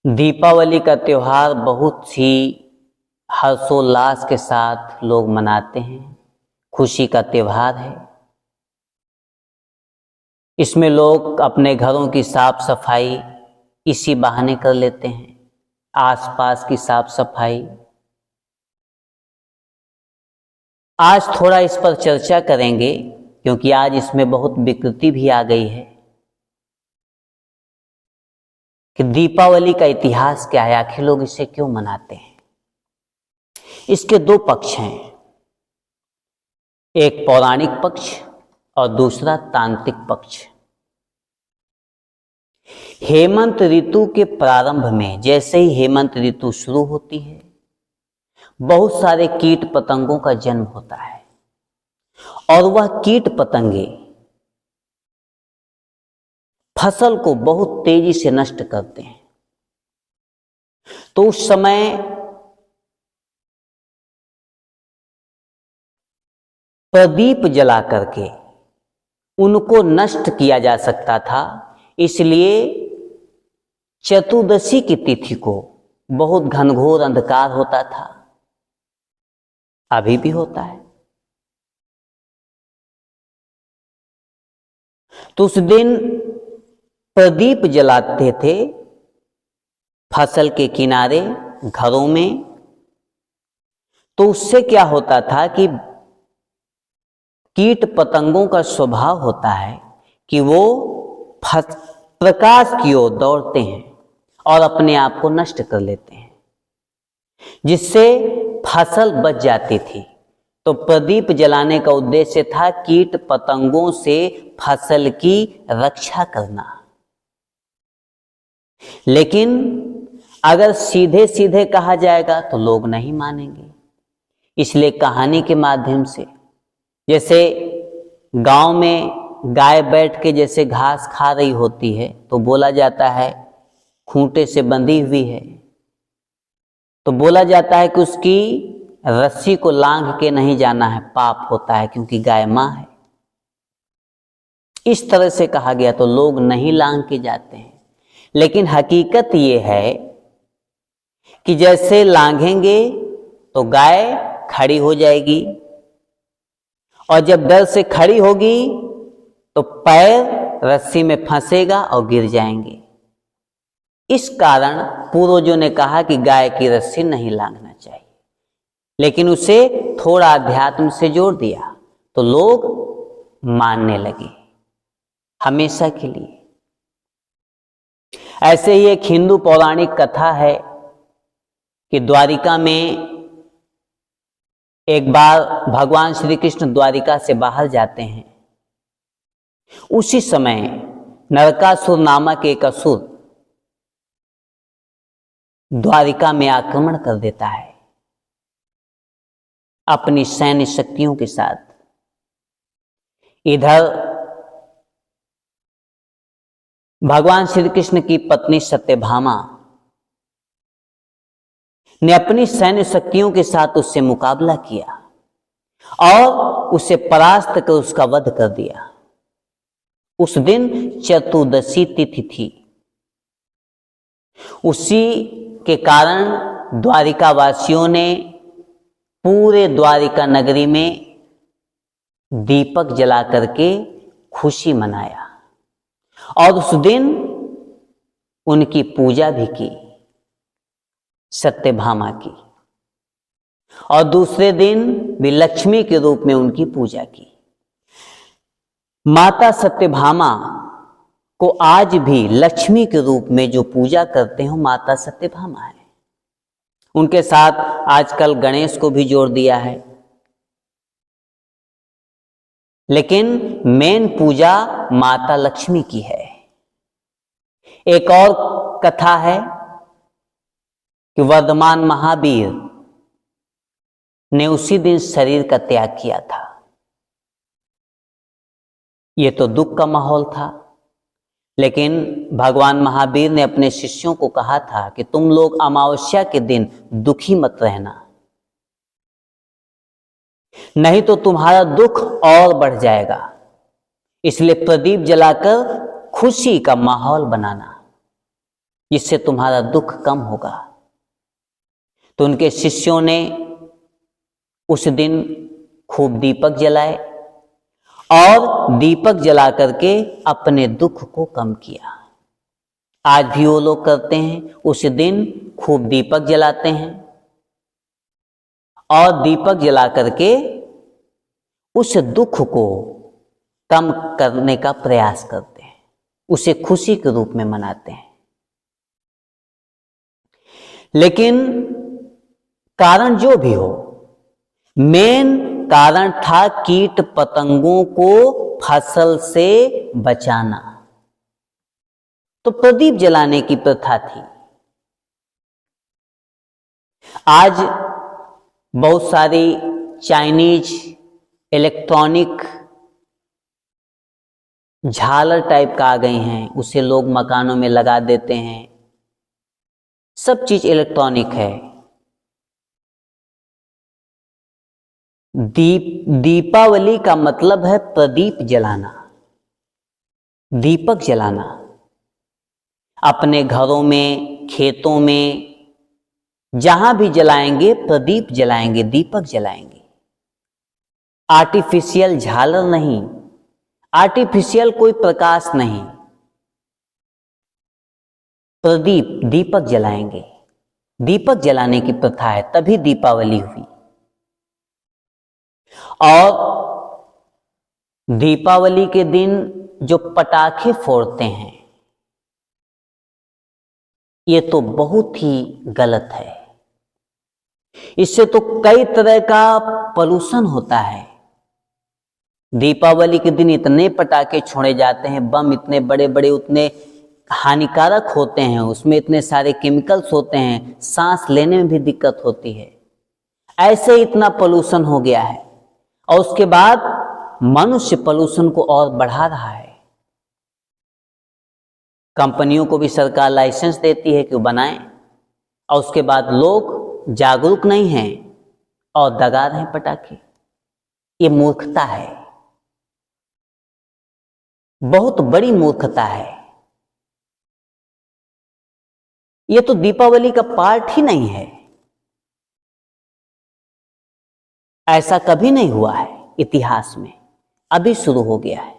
दीपावली का त्योहार बहुत ही हर्षोल्लास के साथ लोग मनाते हैं। खुशी का त्योहार है। इसमें लोग अपने घरों की साफ सफाई इसी बहाने कर लेते हैं, आसपास की साफ सफाई। आज थोड़ा इस पर चर्चा करेंगे क्योंकि आज इसमें बहुत विकृति भी आ गई है कि दीपावली का इतिहास क्या है, आखिर लोग इसे क्यों मनाते हैं। इसके दो पक्ष हैं, एक पौराणिक पक्ष और दूसरा तांत्रिक पक्ष। हेमंत ऋतु के प्रारंभ में, जैसे ही हेमंत ऋतु शुरू होती है, बहुत सारे कीट पतंगों का जन्म होता है और वह कीट पतंगे फसल को बहुत तेजी से नष्ट करते हैं। तो उस समय प्रदीप जला करके उनको नष्ट किया जा सकता था। इसलिए चतुर्दशी की तिथि को बहुत घनघोर अंधकार होता था, अभी भी होता है। तो उस दिन प्रदीप जलाते थे फसल के किनारे, घरों में। तो उससे क्या होता था कि कीट पतंगों का स्वभाव होता है कि वो प्रकाश की ओर दौड़ते हैं और अपने आप को नष्ट कर लेते हैं, जिससे फसल बच जाती थी। तो प्रदीप जलाने का उद्देश्य था कीट पतंगों से फसल की रक्षा करना। लेकिन अगर सीधे सीधे कहा जाएगा तो लोग नहीं मानेंगे। इसलिए कहानी के माध्यम से, जैसे गांव में गाय बैठ के जैसे घास खा रही होती है तो बोला जाता है खूंटे से बंधी हुई है, तो बोला जाता है कि उसकी रस्सी को लांघ के नहीं जाना है, पाप होता है, क्योंकि गाय मां है। इस तरह से कहा गया तो लोग नहीं लांघ के जाते हैं। लेकिन हकीकत ये है कि जैसे लांघेंगे तो गाय खड़ी हो जाएगी और जब डर से खड़ी होगी तो पैर रस्सी में फंसेगा और गिर जाएंगे। इस कारण पूर्वजों ने कहा कि गाय की रस्सी नहीं लांघना चाहिए। लेकिन उसे थोड़ा अध्यात्म से जोड़ दिया तो लोग मानने लगे हमेशा के लिए। ऐसे ही एक हिंदू पौराणिक कथा है कि द्वारिका में एक बार भगवान श्री कृष्ण द्वारिका से बाहर जाते हैं। उसी समय नरकासुर नामक एक असुर द्वारिका में आक्रमण कर देता है अपनी सैन्य शक्तियों के साथ। इधर भगवान श्री कृष्ण की पत्नी सत्यभामा ने अपनी सैन्य शक्तियों के साथ उससे मुकाबला किया और उसे परास्त कर उसका वध कर दिया। उस दिन चतुर्दशी तिथि थी। उसी के कारण द्वारिका वासियों ने पूरे द्वारिका नगरी में दीपक जला करके खुशी मनाया और उस दिन उनकी पूजा भी की, सत्यभामा की, और दूसरे दिन भी लक्ष्मी के रूप में उनकी पूजा की। माता सत्यभामा को आज भी लक्ष्मी के रूप में जो पूजा करते हो, माता सत्यभामा है। उनके साथ आजकल गणेश को भी जोड़ दिया है। लेकिन मेन पूजा माता लक्ष्मी की है। एक और कथा है कि वर्धमान महावीर ने उसी दिन शरीर का त्याग किया था। यह तो दुख का माहौल था, लेकिन भगवान महावीर ने अपने शिष्यों को कहा था कि तुम लोग अमावस्या के दिन दुखी मत रहना, नहीं तो तुम्हारा दुख और बढ़ जाएगा। इसलिए प्रदीप जलाकर खुशी का माहौल बनाना। जिससे तुम्हारा दुख कम होगा। तो उनके शिष्यों ने उस दिन खूब दीपक जलाए और दीपक जला करके अपने दुख को कम किया। आज भी वो लोग करते हैं, उस दिन खूब दीपक जलाते हैं और दीपक जला करके उस दुख को कम करने का प्रयास करते हैं, उसे खुशी के रूप में मनाते हैं। लेकिन कारण जो भी हो, मेन कारण था कीट पतंगों को फसल से बचाना। तो प्रदीप जलाने की प्रथा थी। आज बहुत सारी चाइनीज इलेक्ट्रॉनिक झालर टाइप का आ गई हैं, उसे लोग मकानों में लगा देते हैं। सब चीज इलेक्ट्रॉनिक है। दीपावली का मतलब है प्रदीप जलाना, दीपक जलाना। अपने घरों में, खेतों में, जहां भी जलाएंगे प्रदीप जलाएंगे, दीपक जलाएंगे। आर्टिफिशियल झालर नहीं, आर्टिफिशियल कोई प्रकाश नहीं, प्रदीप दीपक जलाएंगे। दीपक जलाने की प्रथा है, तभी दीपावली हुई। और दीपावली के दिन जो पटाखे फोड़ते हैं, ये तो बहुत ही गलत है। इससे तो कई तरह का पॉल्यूशन होता है। दीपावली के दिन इतने पटाखे छोड़े जाते हैं, बम इतने बड़े बड़े, उतने हानिकारक होते हैं, उसमें इतने सारे केमिकल्स होते हैं, सांस लेने में भी दिक्कत होती है। ऐसे इतना पॉल्यूशन हो गया है और उसके बाद मनुष्य पॉल्यूशन को और बढ़ा रहा है। कंपनियों को भी सरकार लाइसेंस देती है कि वो बनाएं, और उसके बाद लोग जागरूक नहीं हैं और दगा रहे हैं पटाखे। ये मूर्खता है, बहुत बड़ी मूर्खता है। ये तो दीपावली का पार्ट ही नहीं है। ऐसा कभी नहीं हुआ है इतिहास में, अभी शुरू हो गया है।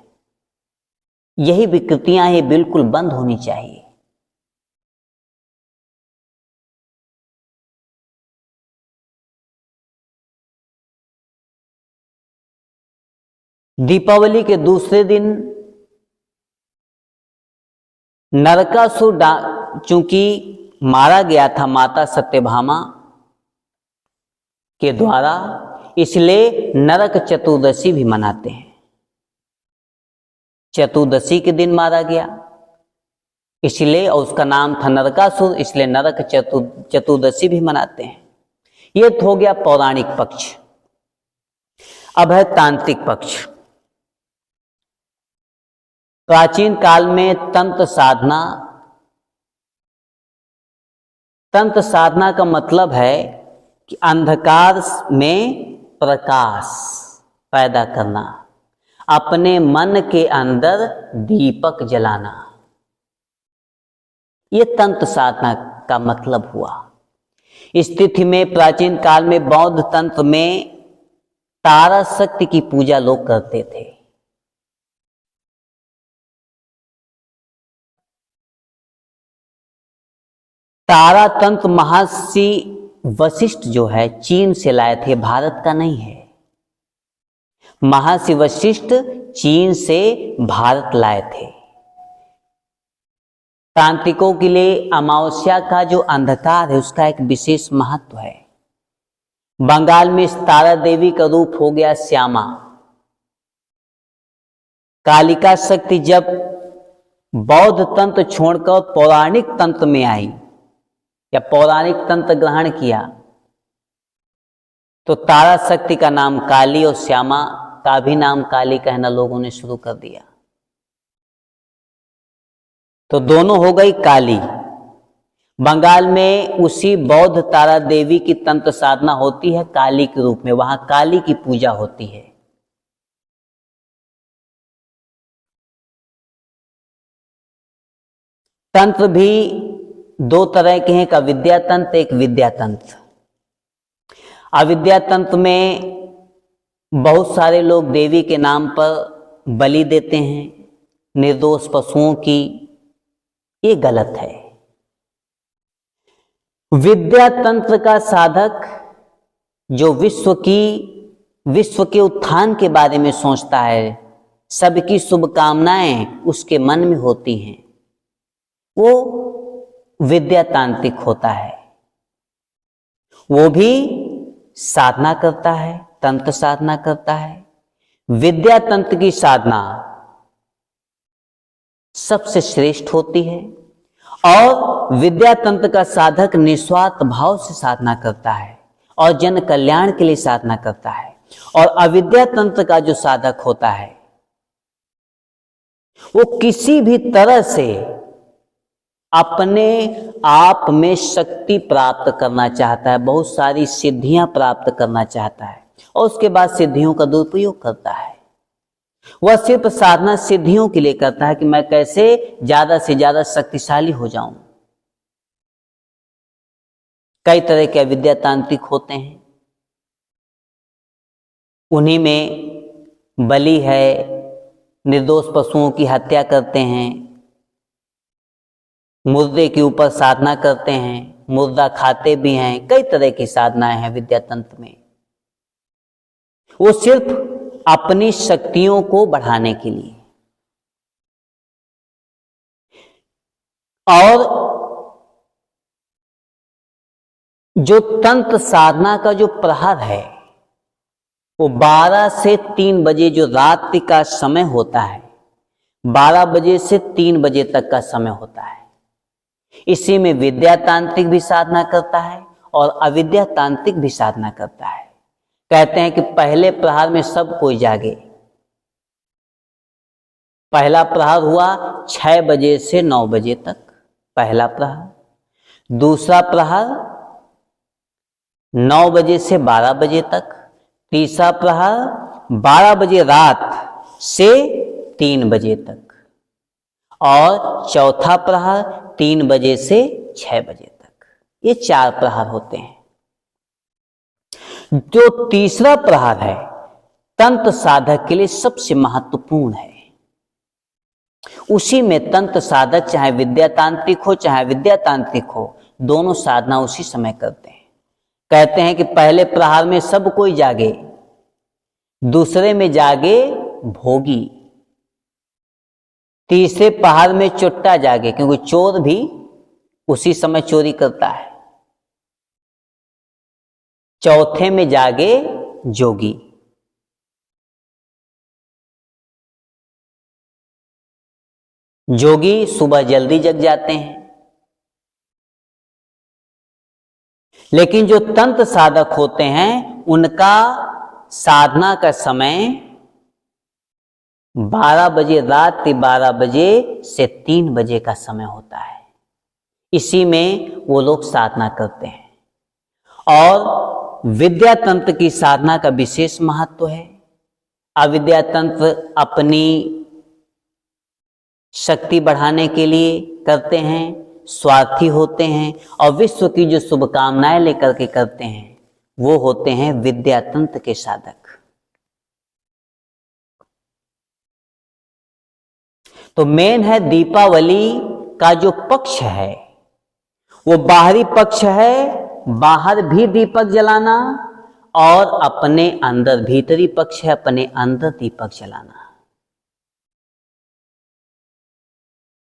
यही विकृतियां ये बिल्कुल बंद होनी चाहिए। दीपावली के दूसरे दिन नरकासुर चूंकि मारा गया था माता सत्यभामा के द्वारा, इसलिए नरक चतुर्दशी भी मनाते हैं। चतुर्दशी के दिन मारा गया इसलिए, और उसका नाम था नरकासुर, इसलिए नरक चतुर्दशी भी मनाते हैं। यह हो गया पौराणिक पक्ष। अब है तांत्रिक पक्ष। प्राचीन काल में तंत्र साधना का मतलब है कि अंधकार में प्रकाश पैदा करना, अपने मन के अंदर दीपक जलाना। यह तंत्र साधना का मतलब हुआ। इस तिथि में प्राचीन काल में बौद्ध तंत्र में तारा शक्ति की पूजा लोग करते थे। तारा तंत्र महर्षि वशिष्ठ जो है चीन से लाए थे, भारत का नहीं है। महर्षि वशिष्ठ चीन से भारत लाए थे। तांत्रिकों के लिए अमावस्या का जो अंधकार है उसका एक विशेष महत्व है। बंगाल में इस तारा देवी का रूप हो गया श्यामा। कालिका शक्ति जब बौद्ध तंत्र छोड़कर पौराणिक तंत्र में आई या पौराणिक तंत्र ग्रहण किया, तो तारा शक्ति का नाम काली और श्यामा का भी नाम काली कहना लोगों ने शुरू कर दिया। तो दोनों हो गई काली। बंगाल में उसी बौद्ध तारा देवी की तंत्र साधना होती है काली के रूप में, वहां काली की पूजा होती है। तंत्र भी दो तरह के हैं, एक अविद्या तंत्र, एक विद्या तंत्र। अविद्या तंत्र में बहुत सारे लोग देवी के नाम पर बलि देते हैं निर्दोष पशुओं की, ये गलत है। विद्या तंत्र का साधक जो विश्व के उत्थान के बारे में सोचता है, सबकी शुभकामनाएं उसके मन में होती हैं, वो विद्या तांत्रिक होता है। वो भी साधना करता है, तंत्र साधना करता है। विद्या तंत्र की साधना सबसे श्रेष्ठ होती है और विद्या तंत्र का साधक निस्वार्थ भाव से साधना करता है और जन कल्याण के लिए साधना करता है। और अविद्या तंत्र का जो साधक होता है वो किसी भी तरह से अपने आप में शक्ति प्राप्त करना चाहता है, बहुत सारी सिद्धियां प्राप्त करना चाहता है और उसके बाद सिद्धियों का दुरुपयोग करता है। वह सिर्फ साधना सिद्धियों के लिए करता है कि मैं कैसे ज्यादा से ज्यादा शक्तिशाली हो जाऊं। कई तरह के अविद्या तांत्रिक होते हैं, उन्हीं में बलि है, निर्दोष पशुओं की हत्या करते हैं, मुर्दे के ऊपर साधना करते हैं, मुर्दा खाते भी हैं। कई तरह की साधनाएं हैं विद्या तंत्र में। वो सिर्फ अपनी शक्तियों को बढ़ाने के लिए। और जो तंत्र साधना का जो प्रहर है वो 12 से 3 बजे जो रात्रि का समय होता है, 12 बजे से 3 बजे तक का समय होता है। इसी में विद्या तांत्रिक भी साधना करता है और अविद्या तांत्रिक भी साधना करता है। कहते हैं कि पहले प्रहर में सब कोई जागे। पहला प्रहर हुआ 6 बजे से 9 बजे तक, पहला प्रहर। दूसरा प्रहर 9 बजे से 12 बजे तक। तीसरा प्रहर 12 बजे रात से 3 बजे तक। और चौथा प्रहर 3 बजे से 6 बजे तक। ये 4 प्रहर होते हैं। जो तीसरा प्रहर है तंत्र साधक के लिए सबसे महत्वपूर्ण है। उसी में तंत्र साधक चाहे विद्या तांत्रिक हो चाहे विद्या तांत्रिक हो, दोनों साधना उसी समय करते हैं। कहते हैं कि पहले प्रहर में सब कोई जागे, दूसरे में जागे भोगी, तीसरे प्रहर में चुट्टा जागे, क्योंकि चोर भी उसी समय चोरी करता है। चौथे में जागे जोगी। जोगी सुबह जल्दी जग जाते हैं। लेकिन जो तंत्र साधक होते हैं उनका साधना का समय 12 बजे, रात 12 बजे से 3 बजे का समय होता है। इसी में वो लोग साधना करते हैं। और विद्या तंत्र की साधना का विशेष महत्व है। अविद्या तंत्र अपनी शक्ति बढ़ाने के लिए करते हैं, स्वार्थी होते हैं और विश्व की जो शुभकामनाएं लेकर के करते हैं वो होते हैं विद्या तंत्र के साधक। तो मेन है दीपावली का जो पक्ष है वो बाहरी पक्ष है, बाहर भी दीपक जलाना, और अपने अंदर भीतरी पक्ष है, अपने अंदर दीपक जलाना।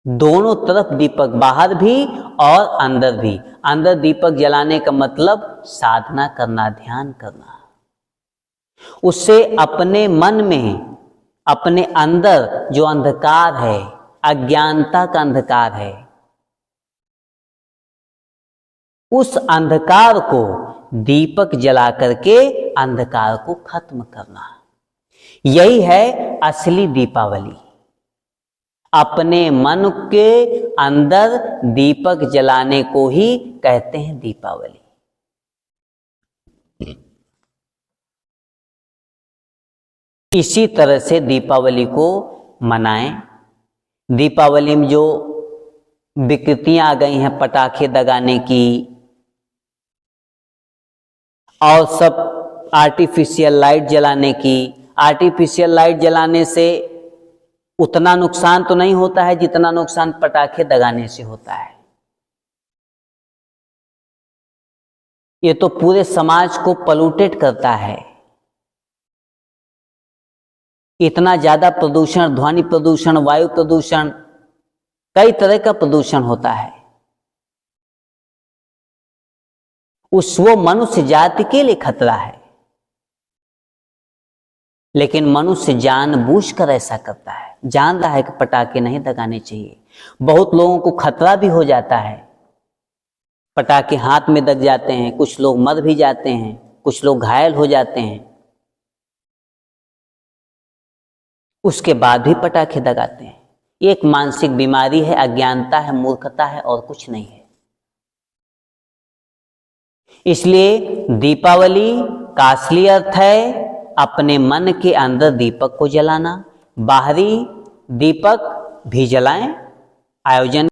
दोनों तरफ दीपक, बाहर भी और अंदर भी। अंदर दीपक जलाने का मतलब साधना करना, ध्यान करना। उससे अपने मन में, अपने अंदर जो अंधकार है, अज्ञानता का अंधकार है, उस अंधकार को दीपक जला करके अंधकार को खत्म करना। यही है असली दीपावली। अपने मन के अंदर दीपक जलाने को ही कहते हैं दीपावली। इसी तरह से दीपावली को मनाएं। दीपावली में जो विकृतियां आ गई हैं पटाखे दगाने की, और सब आर्टिफिशियल लाइट जलाने की। आर्टिफिशियल लाइट जलाने से उतना नुकसान तो नहीं होता है जितना नुकसान पटाखे दगाने से होता है। ये तो पूरे समाज को पॉल्यूटेड करता है। इतना ज्यादा प्रदूषण, ध्वनि प्रदूषण, वायु प्रदूषण, कई तरह का प्रदूषण होता है। वो मनुष्य जाति के लिए खतरा है, लेकिन मनुष्य जानबूझकर ऐसा करता है, जान रहा है कि पटाखे नहीं दगाने चाहिए। बहुत लोगों को खतरा भी हो जाता है, पटाखे हाथ में दग जाते हैं, कुछ लोग मर भी जाते हैं, कुछ लोग घायल हो जाते हैं, उसके बाद भी पटाखे दगाते हैं। ये एक मानसिक बीमारी है, अज्ञानता है, मूर्खता है, और कुछ नहीं है। इसलिए दीपावली का असली अर्थ है अपने मन के अंदर दीपक को जलाना। बाहरी दीपक भी जलाएं, आयोजन